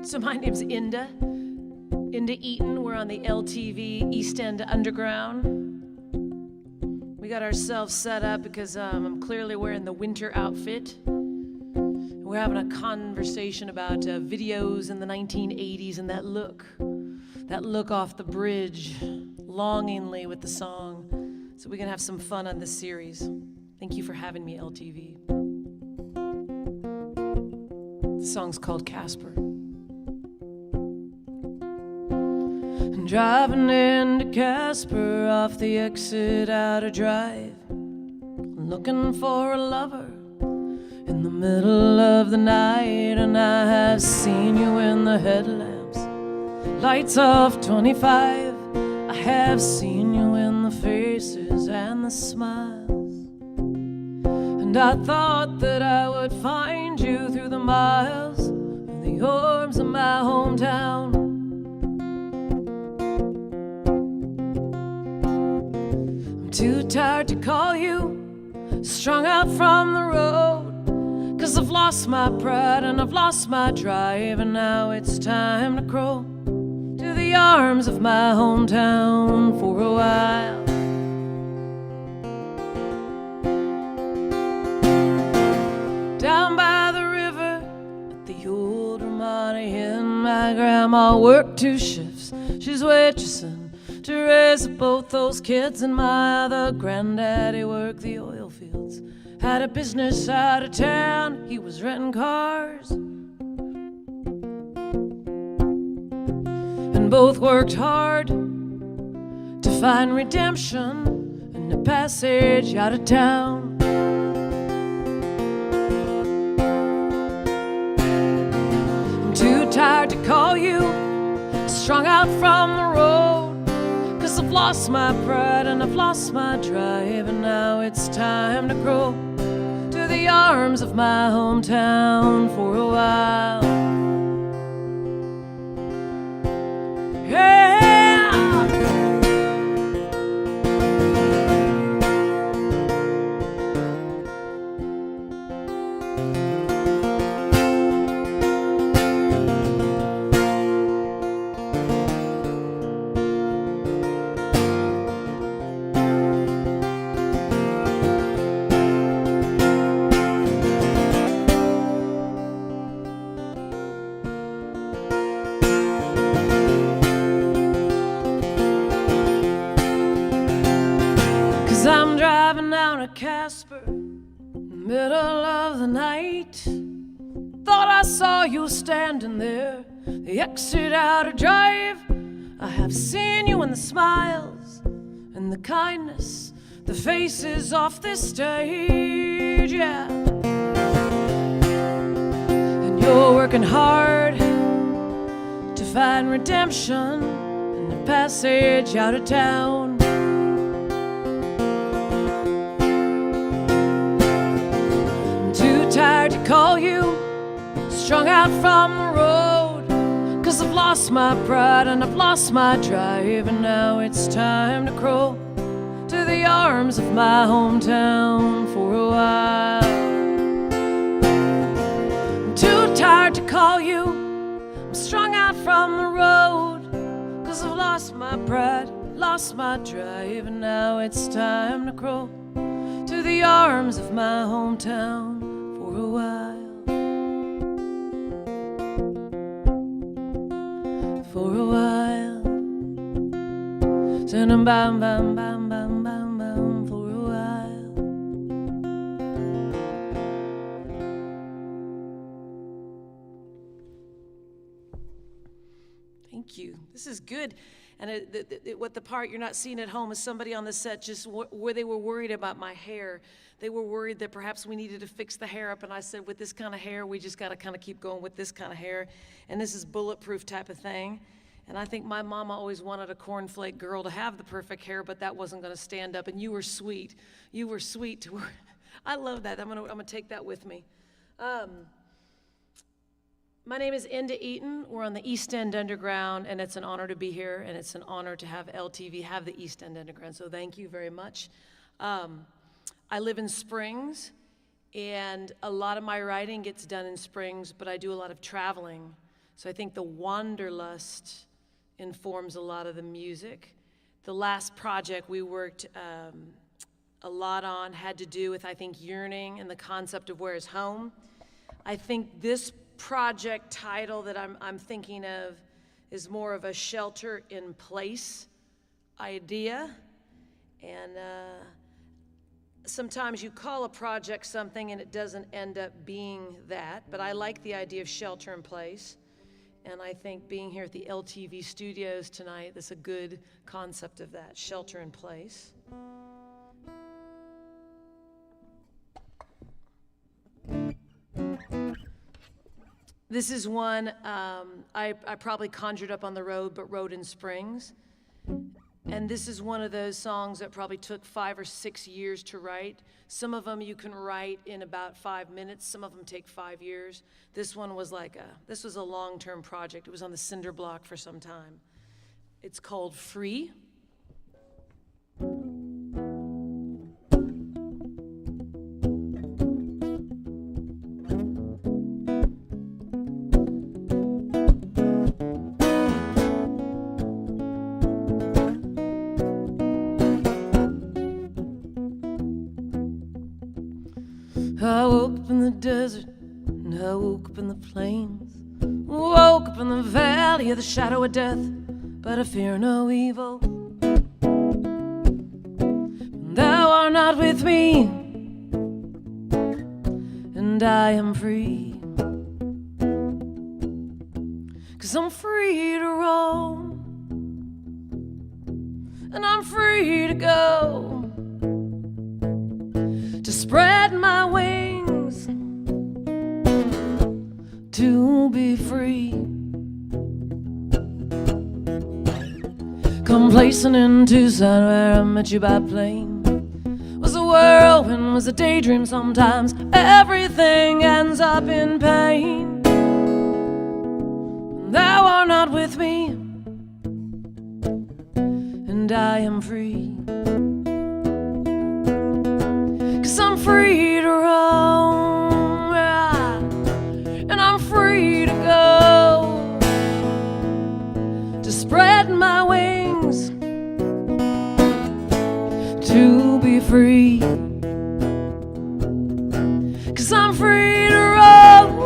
So my name's Inda Eaton. We're on the LTV East End Underground. We got ourselves set up because I'm clearly wearing the winter outfit. We're having a conversation about videos in the 1980s and that look off the bridge, longingly with the song. So we can have some fun on this series. Thank you for having me, LTV. The song's called Casper. Driving into Casper off the exit out of drive, looking for a lover in the middle of the night, and I have seen you in the headlamps, lights off 25. I have seen you in the faces and the smiles, and I thought that I would find you through the miles in the arms of my hometown. Too tired to call you, strung out from the road, 'cause I've lost my pride and I've lost my drive, and now it's time to crawl to the arms of my hometown for a while. Down by the river at the old Ramada Inn, my grandma worked 2 shifts. She's waitressing to raise up both those kids, and my other granddaddy worked the oil fields. Had a business out of town, he was renting cars, and both worked hard to find redemption in the passage out of town. I'm too tired to call you, strung out from the road, 'cause I've lost my pride and I've lost my drive, and now it's time to grow to the arms of my hometown for a while. Yeah. I'm driving down to Casper, middle of the night. Thought I saw you standing there, the exit out of drive. I have seen you in the smiles and the kindness, the faces off this stage, yeah. And you're working hard to find redemption in the passage out of town. Tired to call you, strung out from the road, 'cause I've lost my pride and I've lost my drive, and now it's time to crawl to the arms of my hometown for a while. I'm too tired to call you, I'm strung out from the road, 'cause I've lost my pride, lost my drive, and now it's time to crawl to the arms of my hometown for a while, for a while. Bam, bam, bam, bam, bam, bam, for a while. Thank you. This is good. And what the part you're not seeing at home is somebody on the set just where they were worried about my hair. They were worried that perhaps we needed to fix the hair up, and I said, with this kind of hair, we just got to kind of keep going with this kind of hair, and this is bulletproof type of thing. And I think my mama always wanted a cornflake girl to have the perfect hair, but that wasn't going to stand up, and you were sweet. You were sweet to her. I love that. I'm gonna take that with me. My name is Inda Eaton. We're on the East End Underground, and it's an honor to be here, and it's an honor to have LTV have the East End Underground, so thank you very much. I live in Springs, and a lot of my writing gets done in Springs, but I do a lot of traveling. So I think the wanderlust informs a lot of the music. The last project we worked a lot on had to do with, I think, yearning and the concept of where is home. I think this project title that I'm thinking of is more of a shelter in place idea. And sometimes you call a project something and it doesn't end up being that, but I like the idea of shelter in place. And I think being here at the LTV Studios tonight, that's a good concept of that, shelter in place. This is one I probably conjured up on the road, but wrote in Springs. And this is one of those songs that probably took 5 or 6 years to write. Some of them you can write in about 5 minutes. Some of them take 5 years. This one was this was a long-term project. It was on the cinder block for some time. It's called Free. I woke up in the desert, and I woke up in the plains. Woke up in the valley of the shadow of death, but I fear no evil. Thou art not with me, and I am free. 'Cause I'm free to roam, and I'm free to go, to spread my wings, to be free. Complacent in Tucson where I met you by plane. Was a whirlwind, was a daydream sometimes. Everything ends up in pain. Thou art not with me, and I am free. 'Cause I'm free to roam, and I'm free to go, to spread my wings, to be free. 'Cause I'm free to roam,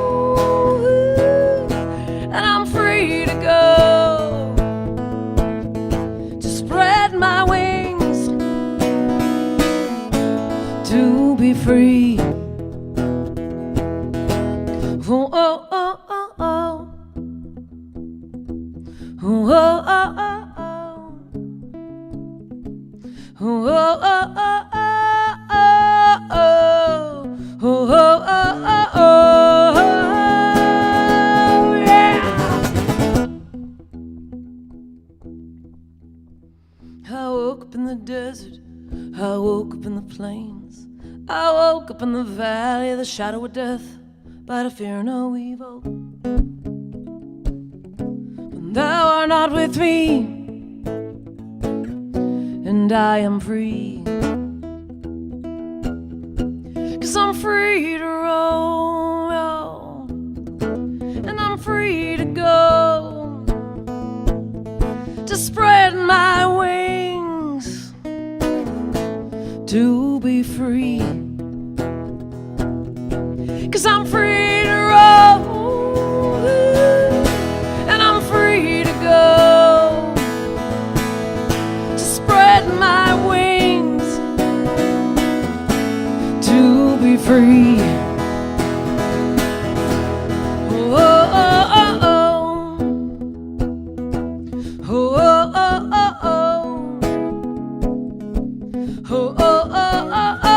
and I'm free to go, to spread my wings, to be free. Oh, oh, oh, oh, oh. Oh, oh, oh, oh, oh. Oh, oh, oh, oh, oh, oh. Oh, oh, oh, oh, oh, yeah. I woke up in the desert, I woke up in the plains, I woke up in the valley of the shadow of death, but I fear no evil. When thou art not with me, and I am free. 'Cause I'm free to roam, and I'm free to go, to spread my wings, to be free. 'Cause I'm free to roam, and I'm free to go, to spread my wings, to be free. Oh, oh, oh, oh. Oh, oh, oh, oh, oh. Oh, oh, oh, oh, oh.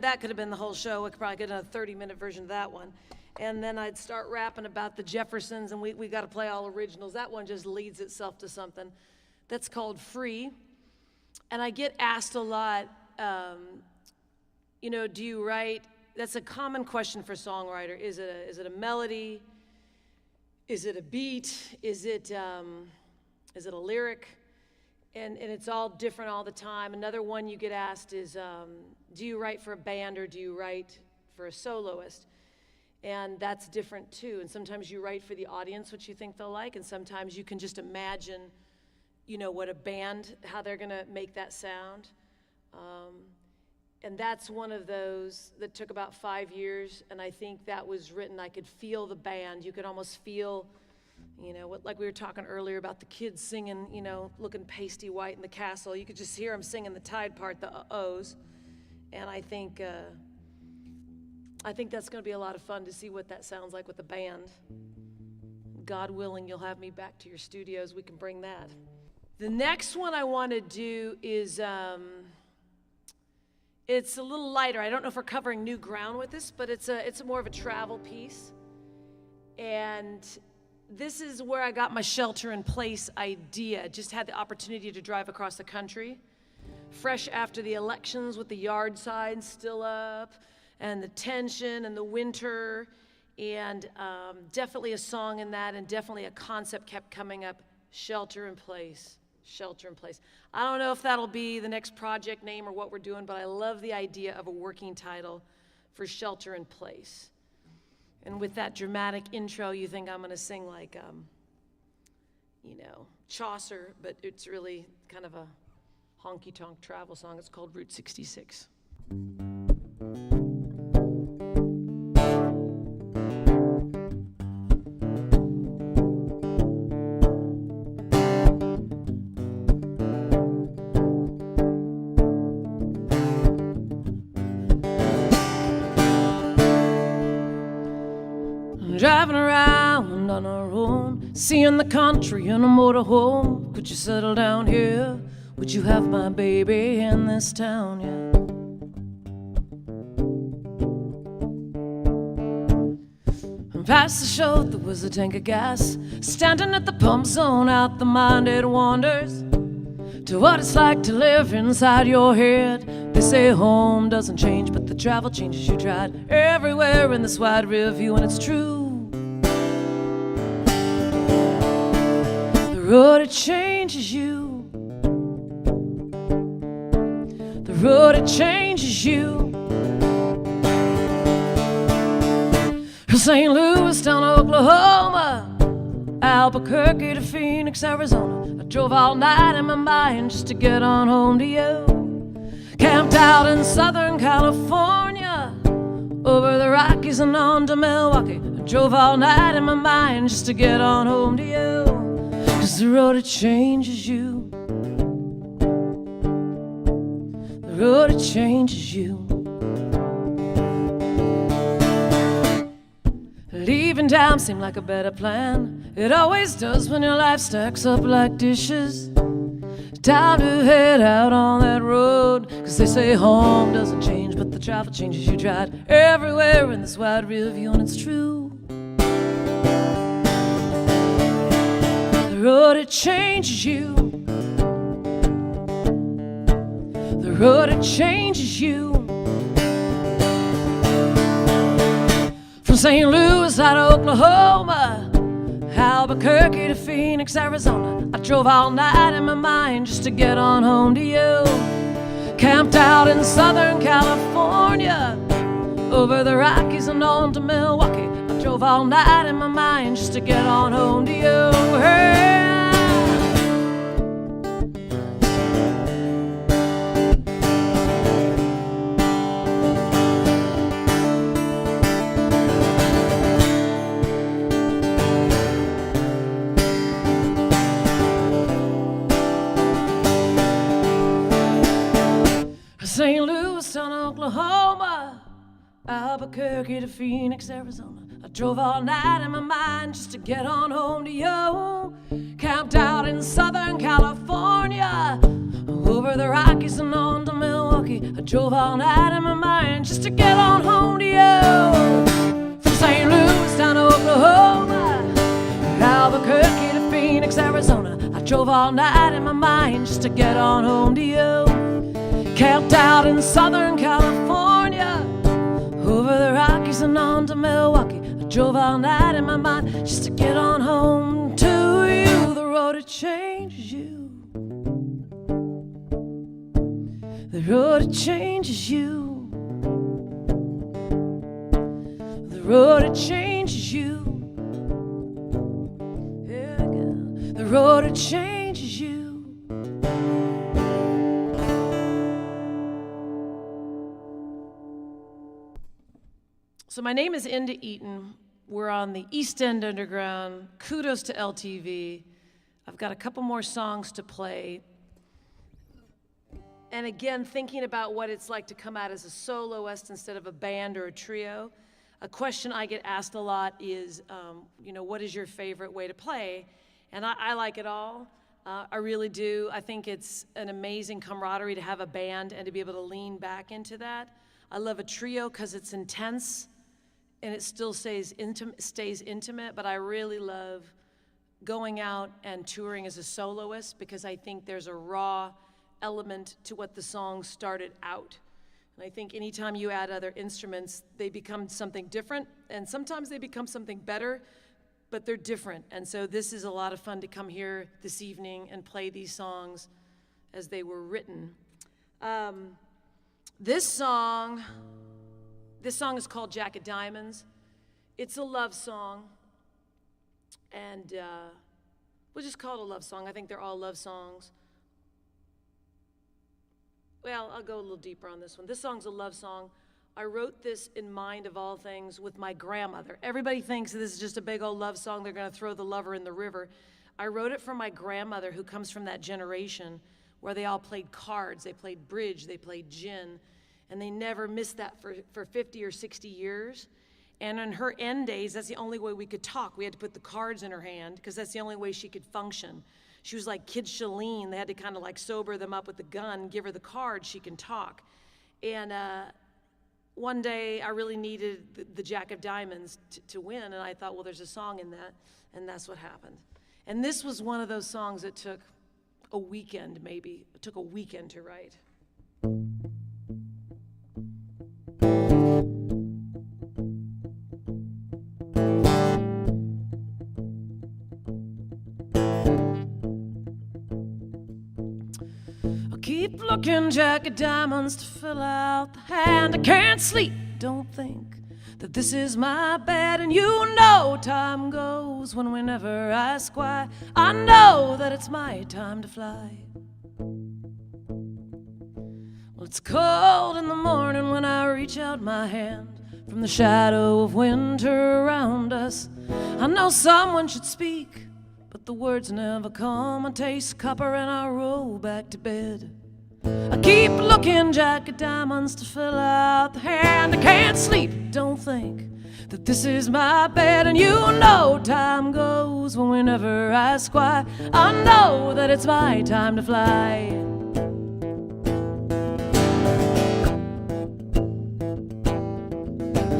That could have been the whole show. We could probably get a 30-minute version of that one. And then I'd start rapping about the Jeffersons, and we got to play all originals. That one just leads itself to something that's called Free. And I get asked a lot, do you write? That's a common question for a songwriter. Is it a melody? is it a beat? Is it a lyric? And it's all different all the time. Another one you get asked is, do you write for a band or do you write for a soloist? And that's different too. And sometimes you write for the audience, what you think they'll like, and sometimes you can just imagine, you know, what a band, how they're gonna make that sound. And that's one of those that took about 5 years, and I think that was written, I could feel the band. You could almost feel, you know, what, like we were talking earlier about the kids singing, you know, looking pasty white in the castle. You could just hear them singing the tide part, the uh-ohs. And I think that's gonna be a lot of fun to see what that sounds like with the band. God willing, you'll have me back to your studios, we can bring that. The next one I wanna do is, it's a little lighter. I don't know if we're covering new ground with this, but it's more of a travel piece. And this is where I got my shelter in place idea. Just had the opportunity to drive across the country, fresh after the elections with the yard signs still up, and the tension and the winter, and definitely a song in that, and definitely a concept kept coming up, shelter in place. Shelter in place. I don't know if that'll be the next project name or what we're doing, but I love the idea of a working title for shelter in place. And with that dramatic intro, you think I'm gonna sing like, you know, Chaucer, but it's really kind of a honky-tonk travel song. It's called Route 66. Driving around on our own, seeing the country in a motorhome. Could you settle down here? Would you have my baby in this town? Yeah. And past the show, there was a tank of gas, standing at the pump zone, out the mind it wanders to what it's like to live inside your head. They say home doesn't change, but the travel changes. You tried everywhere in this wide rear view, and it's true. The road, it changes you. The road, it changes you. From St. Louis down to Oklahoma, Albuquerque to Phoenix, Arizona. I drove all night in my mind just to get on home to you. Camped out in Southern California, over the Rockies and on to Milwaukee. I drove all night in my mind just to get on home to you. 'Cause the road, it changes you. The road, it changes you. Leaving town seemed like a better plan. It always does when your life stacks up like dishes. Time to head out on that road, 'cause they say home doesn't change, but the travel changes. You tried everywhere in this wide rear view, and it's true. The road, it changes you. The road, it changes you. From St. Louis out of Oklahoma, Albuquerque to Phoenix, Arizona. I drove all night in my mind just to get on home to you. Camped out in Southern California, over the Rockies and on to Milwaukee. I drove all night in my mind just to get on home to you. Hey. St. Louis down to Oklahoma, Albuquerque to Phoenix, Arizona. I drove all night in my mind just to get on home to you. Camped out in Southern California, over the Rockies and on to Milwaukee. I drove all night in my mind just to get on home to you. From St. Louis down to Oklahoma, Albuquerque to Phoenix, Arizona. I drove all night in my mind just to get on home to you. Camped out in Southern California, over the Rockies racing on to Milwaukee. I drove all night in my mind just to get on home to you. The road it changes you. The road it changes you. The road it changes you. Yeah, girl. The road it changes you. So my name is Inda Eaton. We're on the East End Underground. Kudos to LTV. I've got a couple more songs to play. And again, thinking about what it's like to come out as a soloist instead of a band or a trio. A question I get asked a lot is, what is your favorite way to play? And I like it all. I really do. I think it's an amazing camaraderie to have a band and to be able to lean back into that. I love a trio because it's intense and it still stays intimate, but I really love going out and touring as a soloist because I think there's a raw element to what the song started out. And I think anytime you add other instruments, they become something different, and sometimes they become something better, but they're different. And so this is a lot of fun to come here this evening and play these songs as they were written. This song is called Jacket Diamonds. It's a love song, and we'll just call it a love song. I think they're all love songs. Well, I'll go a little deeper on this one. This song's a love song. I wrote this in mind, of all things, with my grandmother. Everybody thinks this is just a big old love song. They're going to throw the lover in the river. I wrote it for my grandmother, who comes from that generation where they all played cards. They played bridge. They played gin. And they never missed that for 50 or 60 years. And in her end days, that's the only way we could talk. We had to put the cards in her hand because that's the only way she could function. She was like Kid Shalene. They had to kind of like sober them up with the gun, give her the cards, she can talk. And one day I really needed the Jack of Diamonds to win, and I thought, well, there's a song in that, and that's what happened. And this was one of those songs that took a weekend, maybe. It took a weekend to write. Keep looking, Jack of Diamonds, to fill out the hand. I can't sleep, don't think that this is my bed. And you know time goes when we never ask why. I know that it's my time to fly. Well, it's cold in the morning when I reach out my hand from the shadow of winter around us. I know someone should speak, but the words never come. I taste copper and I roll back to bed. I keep looking, Jack of Diamonds, to fill out the hand. I can't sleep, don't think that this is my bed. And you know time goes when we never ask why. I know that it's my time to fly.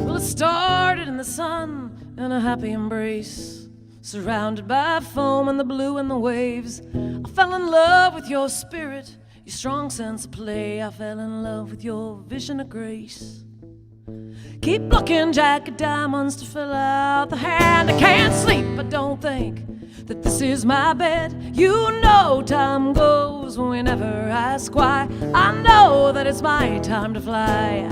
Well, it started in the sun in a happy embrace, surrounded by foam and the blue and the waves. I fell in love with your spirit, your strong sense of play. I fell in love with your vision of grace. Keep looking, Jack of Diamonds, to fill out the hand. I can't sleep, I don't think that this is my bed. You know time goes when we never ask why. I know that it's my time to fly.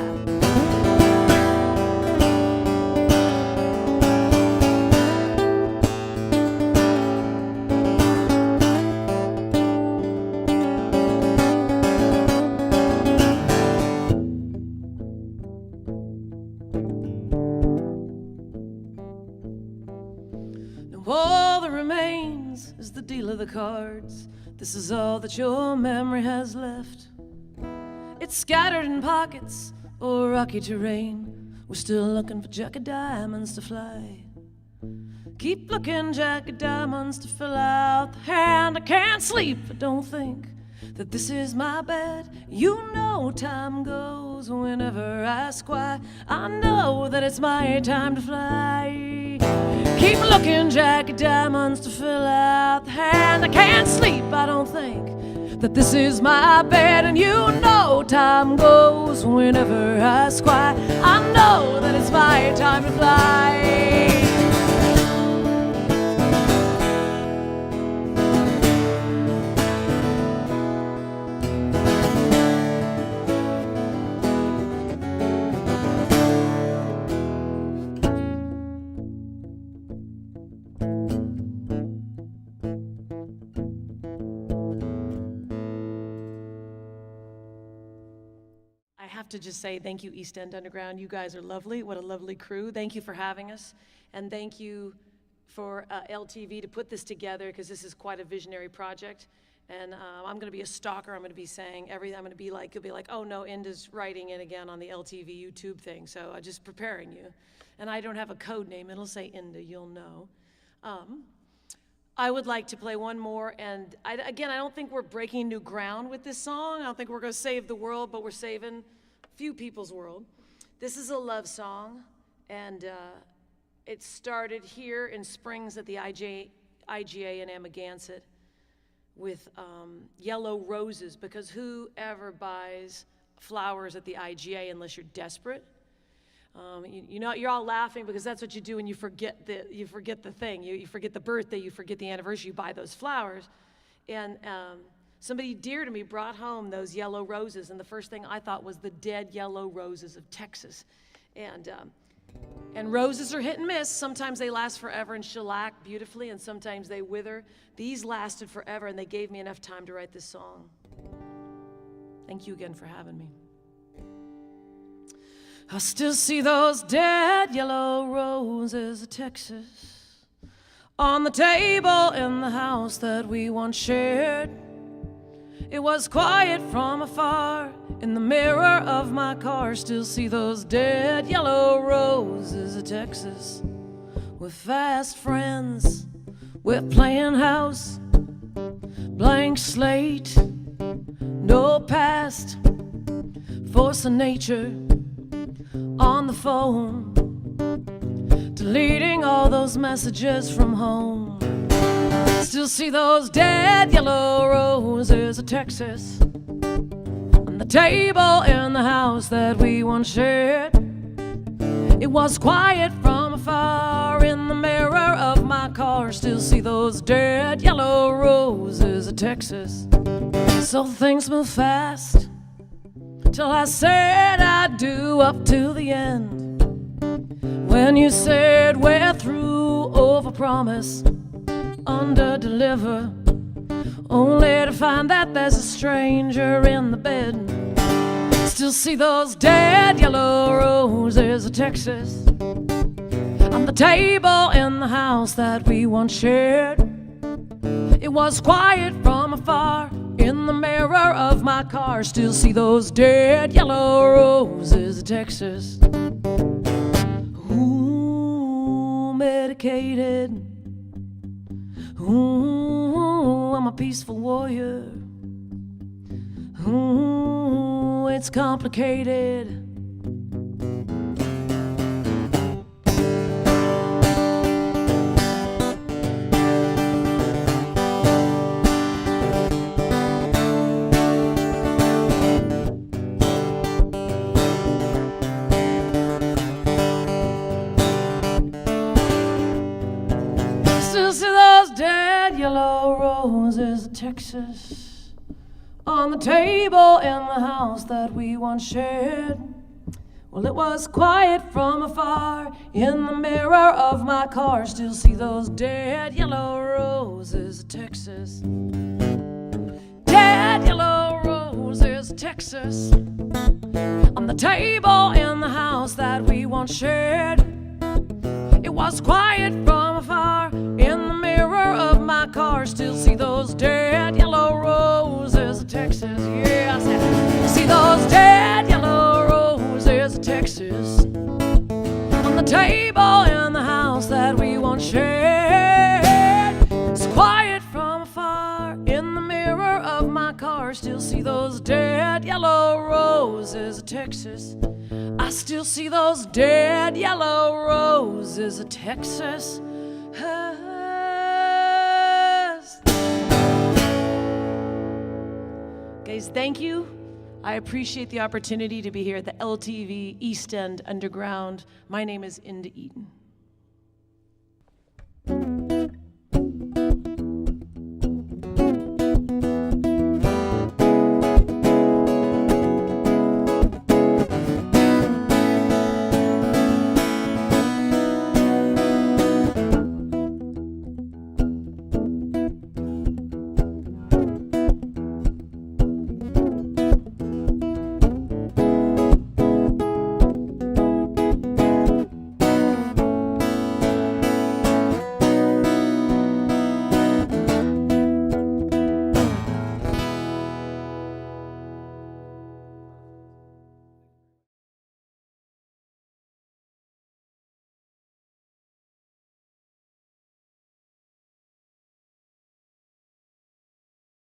All that remains is the deal of the cards. This is all that your memory has left. It's scattered in pockets or rocky terrain. We're still looking for Jack of Diamonds to fly. Keep looking, Jack of Diamonds, to fill out the hand. I can't sleep, I don't think that this is my bed. You know time goes when we never ask why. I know that it's my time to fly. Keep looking, Jack of Diamonds, to fill out the hand. I can't sleep, I don't think that this is my bed, and you know time goes whenever I ask why. I know that it's my time to fly. I have to just say thank you, East End Underground. You guys are lovely. What a lovely crew. Thank you for having us. And thank you for LTV to put this together, because this is quite a visionary project. And I'm going to be a stalker. I'm going to be saying everything. I'm going to be like, you'll be like, oh no, Inda's writing it again on the LTV YouTube thing. So I'm just preparing you. And I don't have a code name. It'll say Inda, you'll know. I would like to play one more, and again, I don't think we're breaking new ground with this song. I don't think we're going to save the world, but we're saving a few people's world. This is a love song, and it started here in Springs at the IGA in Amagansett with yellow roses, because whoever buys flowers at the IGA unless you're desperate? You know, you're all laughing because that's what you do when you forget the thing. You forget the birthday, you forget the anniversary, you buy those flowers. And somebody dear to me brought home those yellow roses, and the first thing I thought was the dead yellow roses of Texas. And roses are hit and miss. Sometimes they last forever and shellac beautifully, and sometimes they wither. These lasted forever, and they gave me enough time to write this song. Thank you again for having me. I still see those dead yellow roses of Texas on the table in the house that we once shared. It was quiet from afar in the mirror of my car. Still see those dead yellow roses of Texas. We're fast friends, we're playing house, blank slate, no past, force of nature on the phone, deleting all those messages from home. Still see those dead yellow roses of Texas on the table in the house that we once shared. It was quiet from afar in the mirror of my car. Still see those dead yellow roses of Texas. So things move fast till I said I'd do up to the end. When you said we're through, overpromise, underdeliver, only to find that there's a stranger in the bed. Still see those dead yellow roses of Texas on the table in the house that we once shared. It was quiet from afar in the mirror of my car. Still see those dead yellow roses of Texas. Ooh, medicated. Ooh, I'm a peaceful warrior. Ooh, it's complicated. Yellow roses of Texas on the table in the house that we once shared. Well, it was quiet from afar in the mirror of my car. Still see those dead yellow roses of Texas. Dead yellow roses of Texas on the table in the house that we once shared. It was quiet from afar in the mirror of my car. Still see those dead yellow roses of Texas. Yeah, I said, see those dead yellow roses of Texas on the table in the house that we once shared. It's quiet from afar in the mirror of my car. Still see those dead yellow roses of Texas. I still see those dead yellow roses of Texas. Guys, thank you. I appreciate the opportunity to be here at the LTV East End Underground. My name is Inda Eaton.